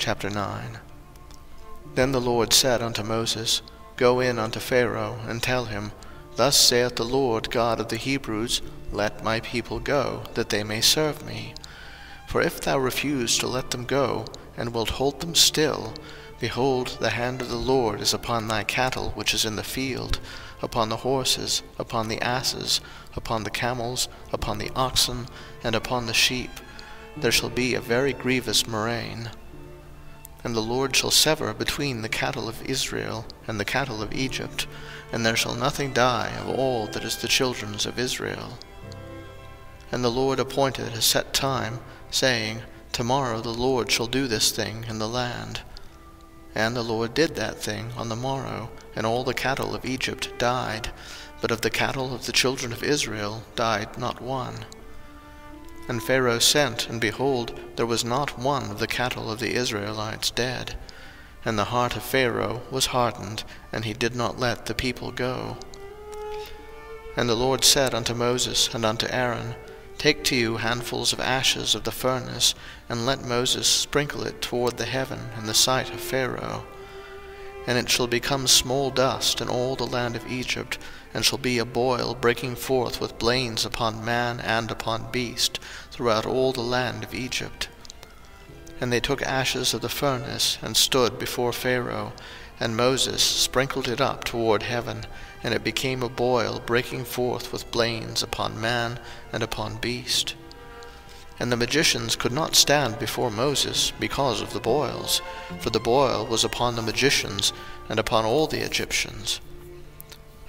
Chapter 9. Then the Lord said unto Moses, Go in unto Pharaoh, and tell him, Thus saith the Lord God of the Hebrews, Let my people go, that they may serve me. For if thou refuse to let them go, and wilt hold them still, behold, the hand of the Lord is upon thy cattle which is in the field, upon the horses, upon the asses, upon the camels, upon the oxen, and upon the sheep. There shall be a very grievous murrain. And the Lord shall sever between the cattle of Israel and the cattle of Egypt, and there shall nothing die of all that is the children's of Israel. And the Lord appointed a set time, saying, Tomorrow the Lord shall do this thing in the land. And the Lord did that thing on the morrow, and all the cattle of Egypt died, but of the cattle of the children of Israel died not one. And Pharaoh sent, and behold, there was not one of the cattle of the Israelites dead. And the heart of Pharaoh was hardened, and he did not let the people go. And the Lord said unto Moses and unto Aaron, Take to you handfuls of ashes of the furnace, and let Moses sprinkle it toward the heaven in the sight of Pharaoh. And it shall become small dust in all the land of Egypt, and shall be a boil breaking forth with blains upon man and upon beast, throughout all the land of Egypt. And they took ashes of the furnace, and stood before Pharaoh, and Moses sprinkled it up toward heaven, and it became a boil breaking forth with blains upon man and upon beast. And the magicians could not stand before Moses because of the boils, for the boil was upon the magicians and upon all the Egyptians.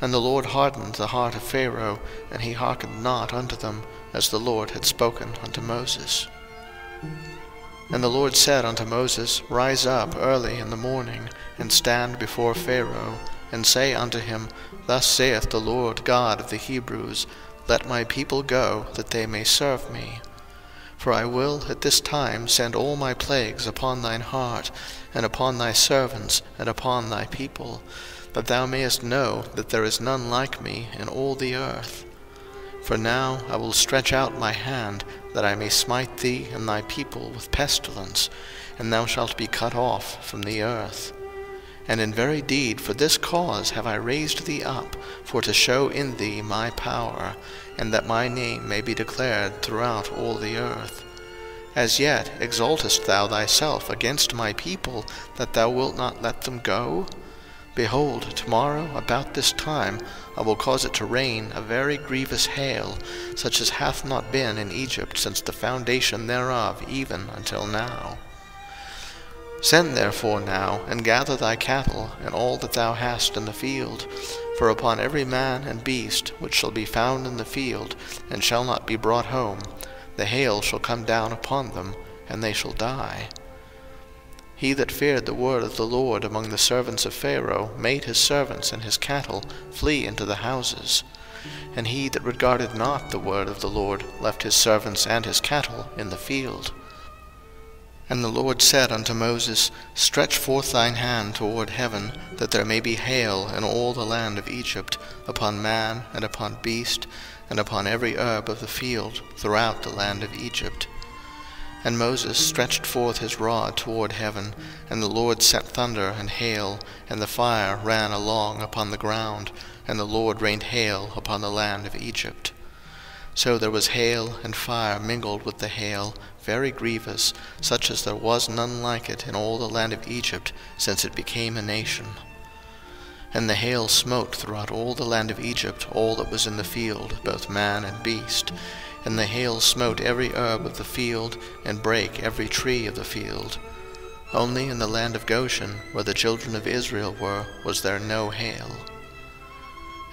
And the Lord hardened the heart of Pharaoh, and he hearkened not unto them, as the Lord had spoken unto Moses. And the Lord said unto Moses, Rise up early in the morning, and stand before Pharaoh, and say unto him, Thus saith the Lord God of the Hebrews, Let my people go, that they may serve me. For I will at this time send all my plagues upon thine heart, and upon thy servants, and upon thy people, that thou mayest know that there is none like me in all the earth. For now I will stretch out my hand, that I may smite thee and thy people with pestilence, and thou shalt be cut off from the earth. And in very deed for this cause have I raised thee up, for to show in thee my power, and that my name may be declared throughout all the earth. As yet exaltest thou thyself against my people, that thou wilt not let them go? Behold, tomorrow about this time I will cause it to rain a very grievous hail, such as hath not been in Egypt since the foundation thereof even until now. Send therefore now, and gather thy cattle, and all that thou hast in the field, for upon every man and beast which shall be found in the field, and shall not be brought home, the hail shall come down upon them, and they shall die. He that feared the word of the Lord among the servants of Pharaoh made his servants and his cattle flee into the houses. And he that regarded not the word of the Lord left his servants and his cattle in the field. And the Lord said unto Moses, Stretch forth thine hand toward heaven, that there may be hail in all the land of Egypt, upon man, and upon beast, and upon every herb of the field, throughout the land of Egypt. And Moses stretched forth his rod toward heaven, and the Lord sent thunder and hail, and the fire ran along upon the ground, and the Lord rained hail upon the land of Egypt. So there was hail and fire mingled with the hail, very grievous, such as there was none like it in all the land of Egypt, since it became a nation. And the hail smote throughout all the land of Egypt all that was in the field, both man and beast. And the hail smote every herb of the field, and brake every tree of the field. Only in the land of Goshen, where the children of Israel were, was there no hail.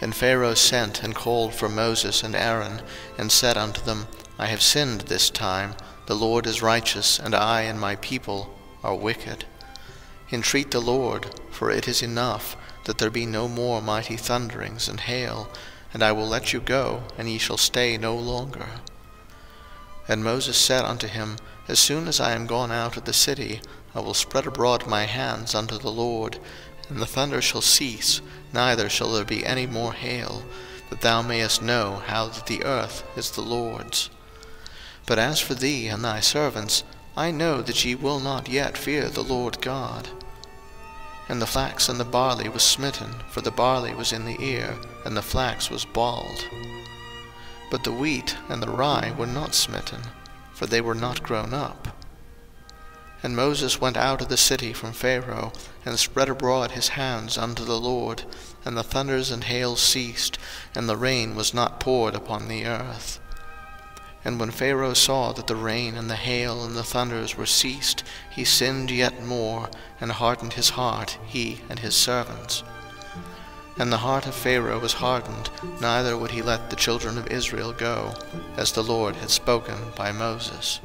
And Pharaoh sent and called for Moses and Aaron, and said unto them, I have sinned this time. The Lord is righteous, and I and my people are wicked. Entreat the Lord, for it is enough, that there be no more mighty thunderings and hail, and I will let you go, and ye shall stay no longer. And Moses said unto him, As soon as I am gone out of the city, I will spread abroad my hands unto the Lord, and the thunder shall cease, neither shall there be any more hail, that thou mayest know how that the earth is the Lord's. But as for thee and thy servants, I know that ye will not yet fear the Lord God. And the flax and the barley was smitten, for the barley was in the ear, and the flax was bald. But the wheat and the rye were not smitten, for they were not grown up. And Moses went out of the city from Pharaoh, and spread abroad his hands unto the Lord, and the thunders and hail ceased, and the rain was not poured upon the earth. And when Pharaoh saw that the rain and the hail and the thunders were ceased, he sinned yet more, and hardened his heart, he and his servants. And the heart of Pharaoh was hardened, neither would he let the children of Israel go, as the Lord had spoken by Moses.